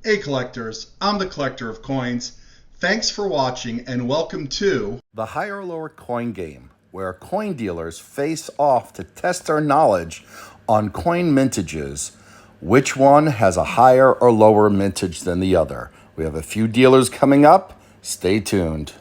Hey collectors, I'm the collector of coins. Thanks for watching and welcome to The higher or lower coin game, where coin dealers face off to test their knowledge on coin mintages. Which one has a higher or lower mintage than the other? We have a few dealers coming up. Stay tuned.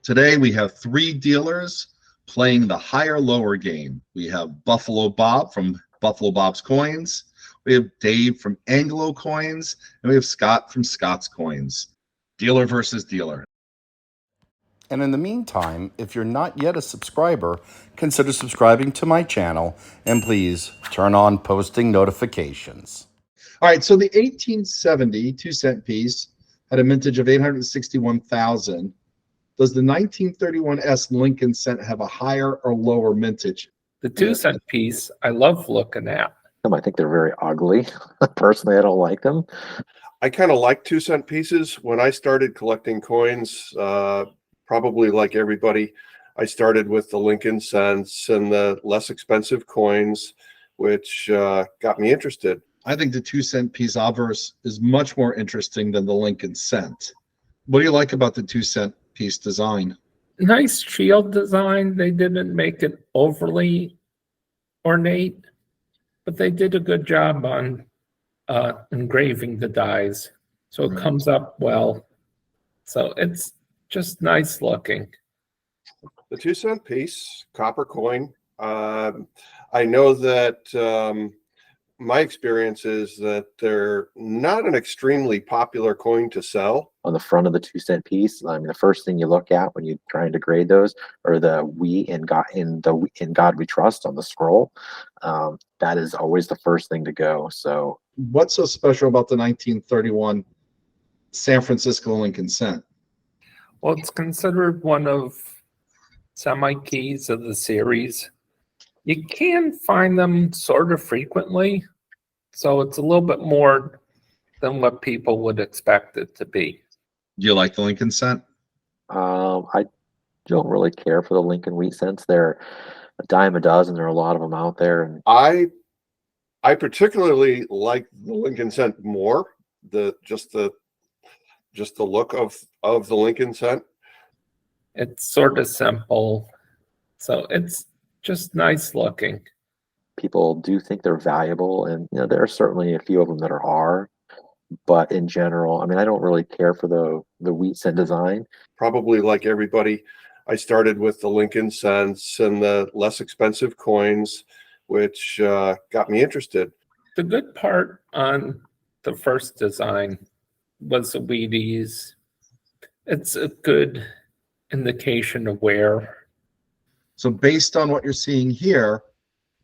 Today we have three dealers playing the higher lower game. We have Buffalo Bob from Buffalo Bob's Coins, we have Dave from Anglo Coins, and we have Scott from Scott's Coins. Dealer versus dealer. And in the meantime, if you're not yet a subscriber, consider subscribing to my channel and please turn on posting notifications. All right, so the 1870 2-cent piece had a mintage of 861,000. Does the 1931S Lincoln cent have a higher or lower mintage? The 2-cent piece, I love looking at. I think they're very ugly. Personally, I don't like them. I kind of like 2-cent pieces. When I started collecting coins, probably like everybody, I started with the Lincoln cents and the less expensive coins, which got me interested. I think the 2-cent piece obverse is much more interesting than the Lincoln cent. What do you like about the 2-cent piece design? Nice shield design. They didn't make it overly ornate, but they did a good job on engraving the dies. So it comes up well. So it's just nice looking. The 2-cent piece, copper coin. I know that my experience is that they're not an extremely popular coin to sell. On the front of the 2-cent piece, I mean, the first thing you look at when you're trying to grade those are the "We in God We Trust" on the scroll. That is always the first thing to go. So, what's so special about the 1931 San Francisco Lincoln cent? Well, it's considered one of semi-keys of the series. You can find them sort of frequently, so it's a little bit more than what people would expect it to be. Do you like the Lincoln cent? I don't really care for the Lincoln wheat cents. They're a dime a dozen. There are a lot of them out there, and I particularly like the Lincoln cent more. Just the look of the Lincoln cent. It's sort of simple, so it's just nice looking. people do think they're valuable, and there are certainly a few of them that are. But in general, I mean, I don't really care for the wheat cent design. Probably like everybody, I started with the Lincoln cents and the less expensive coins, which got me interested. The good part on the first design was the Wheaties. It's a good indication of wear. So based on what you're seeing here,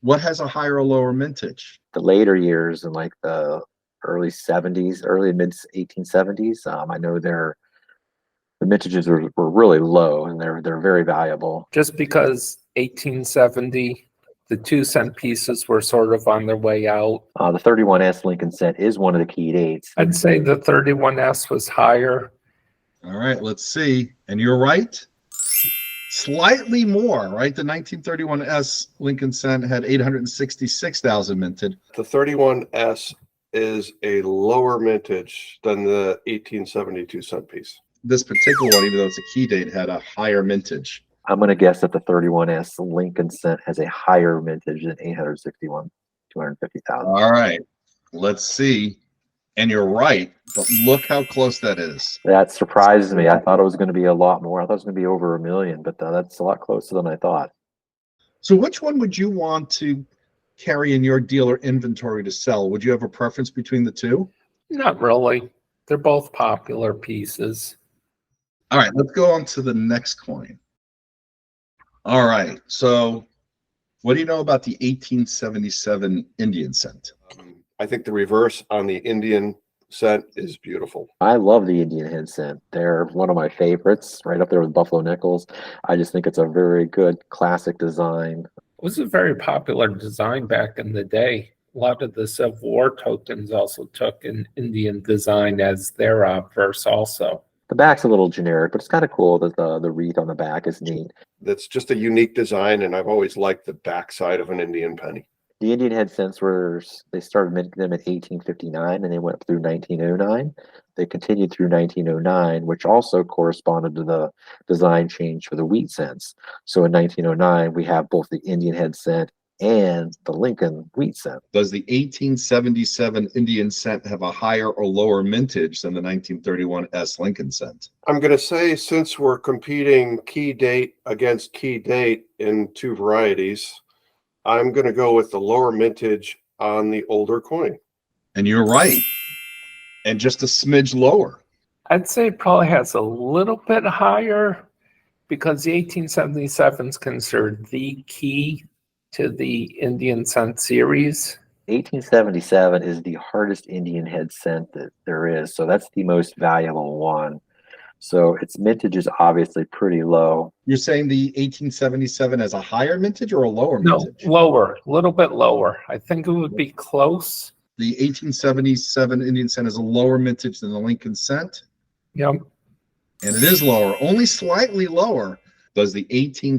what has a higher or lower mintage? The later years in like the early 70s, early mid 1870s, I know the mintages were really low, and they're very valuable. Just because 1870, the 2-cent pieces were sort of on their way out. The 31S Lincoln cent is one of the key dates. I'd say the 31S was higher. All right, let's see. And you're right. Slightly more, right? The 1931S Lincoln cent had 866,000 minted. The 31S is a lower mintage than the 1872 cent piece. This particular one, even though it's a key date, had a higher mintage. I'm going to guess that the 31S Lincoln cent has a higher mintage than 250,000. All right, let's see. And you're right, but look how close that is. That surprises me. I thought it was going to be a lot more. I thought it was going to be over 1 million, but that's a lot closer than I thought. So which one would you want to carry in your dealer inventory to sell? Would you have a preference between the two? Not really. They're both popular pieces. All right, let's go on to the next coin. All right, so what do you know about the 1877 Indian cent? I think the reverse on the Indian cent is beautiful. I love the Indian head cent. They're one of my favorites, right up there with Buffalo nickels. I just think it's a very good classic design. It was a very popular design back in the day. A lot of the Civil War tokens also took an Indian design as their obverse also. The back's a little generic, but it's kind of cool that the wreath on the back is neat. that's just a unique design, and I've always liked the backside of an Indian penny. The Indian head cents they started minting them in 1859 and they went through 1909. They continued through 1909, which also corresponded to the design change for the wheat cents. So in 1909, we have both the Indian head cent and the Lincoln wheat cent. Does the 1877 Indian cent have a higher or lower mintage than the 1931 S Lincoln cent? I'm going to say, since we're competing key date against key date in two varieties, I'm going to go with the lower mintage on the older coin. And you're right. And just a smidge lower. I'd say it probably has a little bit higher because the 1877 is considered the key to the Indian cent series. 1877 is the hardest Indian head cent that there is. So that's the most valuable one. So its mintage is obviously pretty low. You're saying the 1877 has a higher mintage or a lower No, mintage? lower, a little bit lower. I think it would be close. The 1877 Indian cent is a lower mintage than the Lincoln cent, Yep. and it is lower, only slightly lower. Does the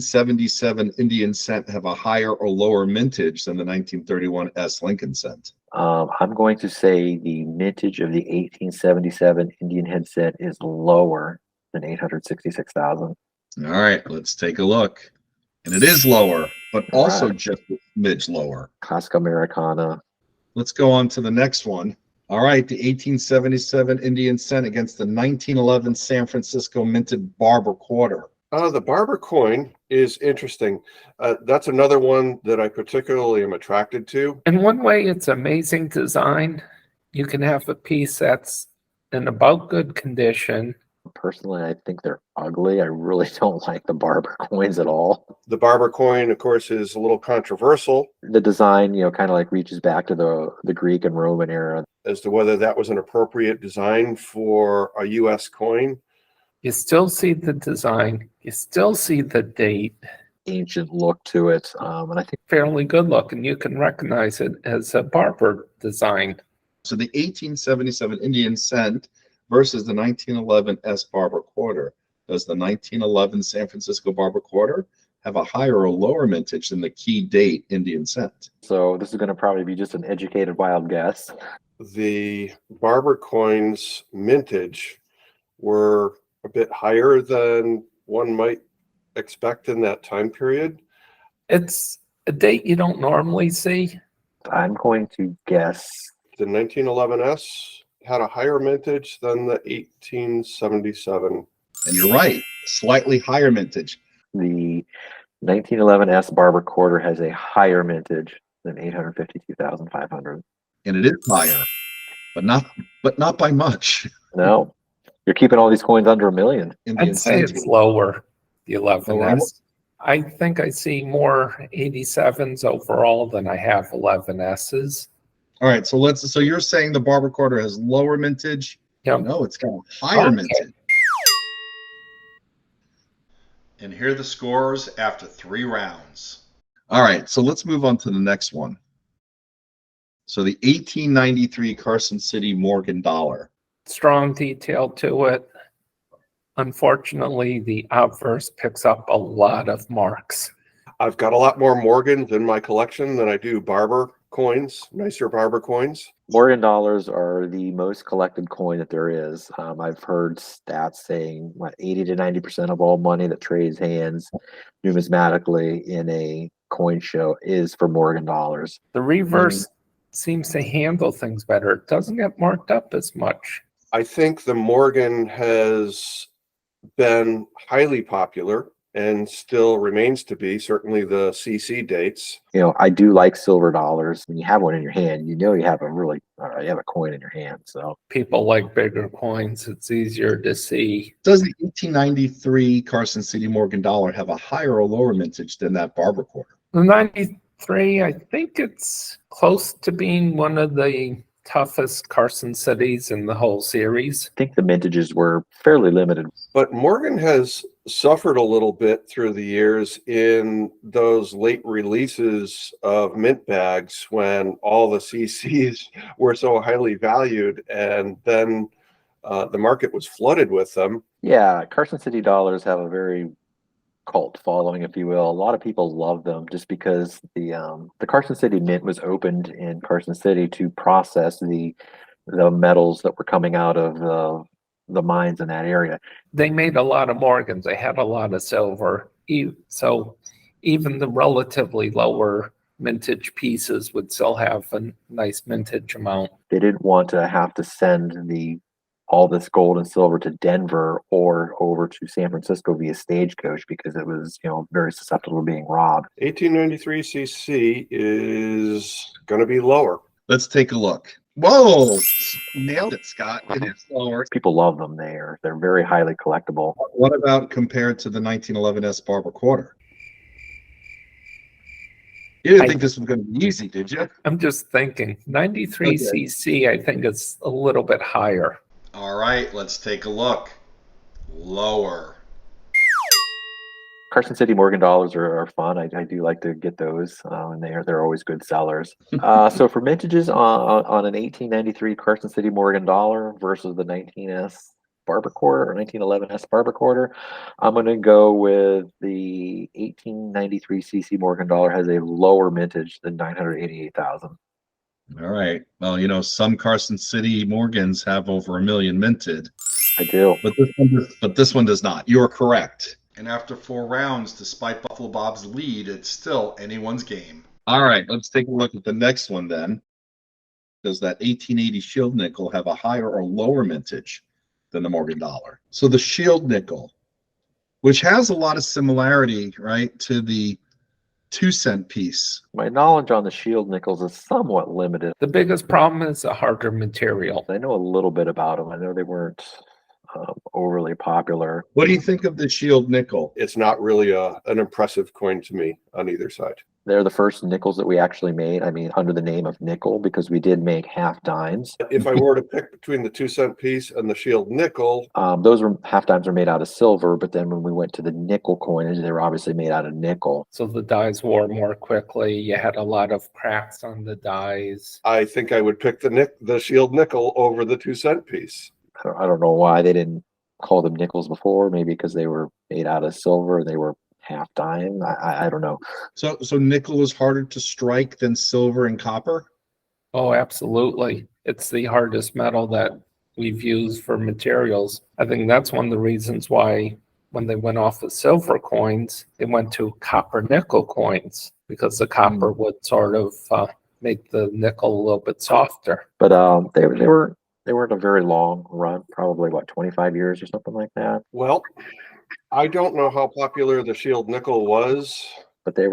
1877 Indian cent have a higher or lower mintage than the 1931 S Lincoln cent? I'm going to say the mintage of the 1877 Indian head cent is lower than 866,000. All right, let's take a look. And it is lower, but also Right. just a smidge lower. Classic Americana. Let's go on to the next one. All right, the 1877 Indian cent against the 1911 San Francisco minted Barber quarter. The Barber coin is interesting. That's another one that I particularly am attracted to. In one way, it's amazing design. You can have a piece that's in about good condition. Personally, I think they're ugly. I really don't like the Barber coins at all. The Barber coin, of course, is a little controversial The design, kind of like reaches back to the Greek and Roman era. as to whether that was an appropriate design for a U.S. coin. You still see the design. You still see the date. Ancient look to it. And I think Fairly good looking. You can recognize it as a Barber design. So the 1877 Indian cent versus the 1911 S Barber quarter. Does the 1911 San Francisco Barber quarter have a higher or lower mintage than the key date Indian cent? so. This is going to probably be just an educated wild guess. The Barber coins mintage were a bit higher than one might expect in that time period. It's a date you don't normally see. I'm going to guess The 1911S had a higher mintage than the 1877. And you're right, slightly higher mintage. the 1911 S Barber quarter has a higher mintage than 852,500. And it is higher, but not by much. No, you're keeping all these coins under $1 million. Indian I'd say cent. it's lower, the Lower. 11S. I think I see more 87s overall than I have 11Ss. All right, so you're saying the Barber quarter has lower mintage? Yep. No, it's got a higher Okay. mintage. And here are the scores after 3 rounds. All right, so let's move on to the next one. So the 1893 Carson City Morgan dollar. Strong detail to it. Unfortunately, the obverse picks up a lot of marks. I've got a lot more Morgans in my collection than I do Barber coins, nicer Barber coins. Morgan dollars are the most collected coin that there is. I've heard stats saying 80 to 90% of all money that trades hands numismatically in a coin show is for Morgan dollars. The reverse seems to handle things better. It doesn't get marked up as much. I think the Morgan has been highly popular and still remains to be, certainly the CC dates. I do like silver dollars. When you have one in your hand, you have you have a coin in your hand. So People like bigger coins. It's easier to see. Does the 1893 Carson City Morgan dollar have a higher or lower mintage than that Barber quarter? The 93, I think it's close to being one of the toughest Carson cities in the whole series. I think the mintages were fairly limited. But Morgan has suffered a little bit through the years in those late releases of mint bags when all the CCs were so highly valued, and then the market was flooded with them. Yeah, Carson City dollars have a very cult following, if you will. A lot of people love them just because the Carson City Mint was opened in Carson City to process the metals that were coming out of the mines in that area. They made a lot of Morgans. They had a lot of silver. So even the relatively lower mintage pieces would still have a nice mintage amount. They didn't want to have to send all this gold and silver to Denver or over to San Francisco via stagecoach because it was, very susceptible to being robbed. 1893 cc is going to be lower. Let's take a look. Whoa, nailed it, Scott. It is lower. People love them. They're very highly collectible. What about compared to the 1911 Barber Quarter? You didn't think this was going to be easy, did you? I'm just thinking 93 cc, I think it's a little bit higher. All right, let's take a look. Lower. Carson City Morgan dollars are fun. I do like to get those, and they're always good sellers. So for mintages on an 1893 Carson City Morgan dollar versus the 19S Barber Quarter or 1911S Barber Quarter, I'm going to go with the 1893 CC Morgan dollar has a lower mintage than 988,000. All right. Well, some Carson City Morgans have over 1 million minted. I do. But this one does not. You're correct. And after 4 rounds, despite Buffalo Bob's lead, it's still anyone's game. All right, let's take a look at the next one then. Does that 1880 Shield Nickel have a higher or lower mintage than the Morgan dollar? So the Shield Nickel, which has a lot of similarity, right, to the 2-cent piece. My knowledge on the Shield nickels is somewhat limited. The biggest problem is the harder material. I know a little bit about them. I know they weren't overly popular. What do you think of the Shield Nickel? It's not really an impressive coin to me on either side. They're the first nickels that we actually made. I mean, under the name of nickel, because we did make half dimes. If I were to pick between the 2-cent piece and the Shield nickel, those half dimes were made out of silver, but then when we went to the nickel coinage, they were obviously made out of nickel. So the dies wore more quickly. You had a lot of cracks on the dies. I think I would pick the Shield nickel over the 2-cent piece. I don't know why they didn't call them nickels before. Maybe because they were made out of silver. They were half dime. I don't know. So nickel is harder to strike than silver and copper? Oh, absolutely. It's the hardest metal that we've used for materials. I think that's one of the reasons why when they went off the silver coins, they went to copper nickel coins, because the copper would sort of make the nickel a little bit softer. But they weren't a very long run, probably about 25 years or something like that. Well, I don't know how popular the Shield nickel was, but they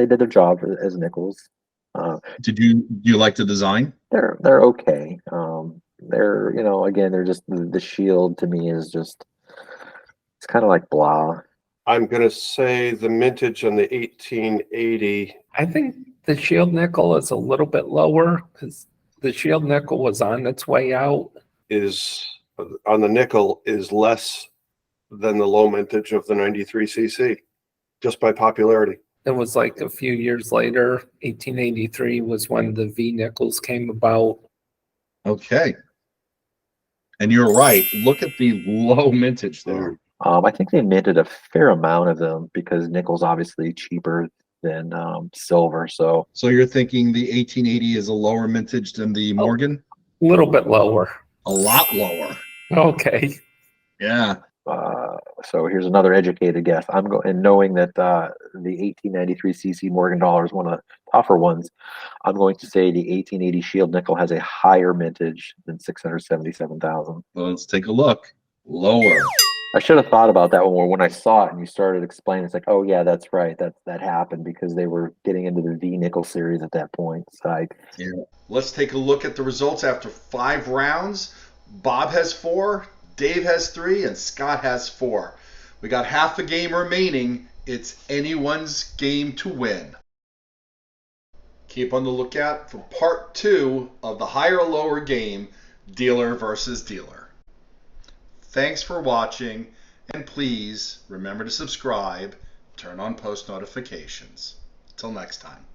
did their job as nickels. Do you like the design? They're okay. They're again, they're just the Shield to me is just, it's kind of like blah. I'm gonna say the mintage on the 1880. I think the Shield nickel is a little bit lower because the Shield nickel was on its way out. Is on the nickel is less than the low mintage of the 93cc, just by popularity. It was like a few years later, 1883 was when the V nickels came about. Okay. And you're right. Look at the low mintage there. I think they minted a fair amount of them because nickel's obviously cheaper than silver. So you're thinking the 1880 is a lower mintage than the Morgan? A little bit lower. A lot lower. Okay. Yeah. So here's another educated guess. I'm going, and knowing that the 1893 CC Morgan dollar is one of the tougher ones, I'm going to say the 1880 Shield nickel has a higher mintage than 677,000. Well, let's take a look. Lower. I should have thought about that one when I saw it and you started explaining. It's like, oh yeah, that's right. That happened because they were getting into the V nickel series at that point. So yeah. Let's take a look at the results after 5 rounds. Bob has 4, Dave has 3, and Scott has 4. We got half a game remaining. It's anyone's game to win. Keep on the lookout for part 2 of the higher or lower game, dealer versus dealer. Thanks for watching, and please remember to subscribe, turn on post notifications. Till next time.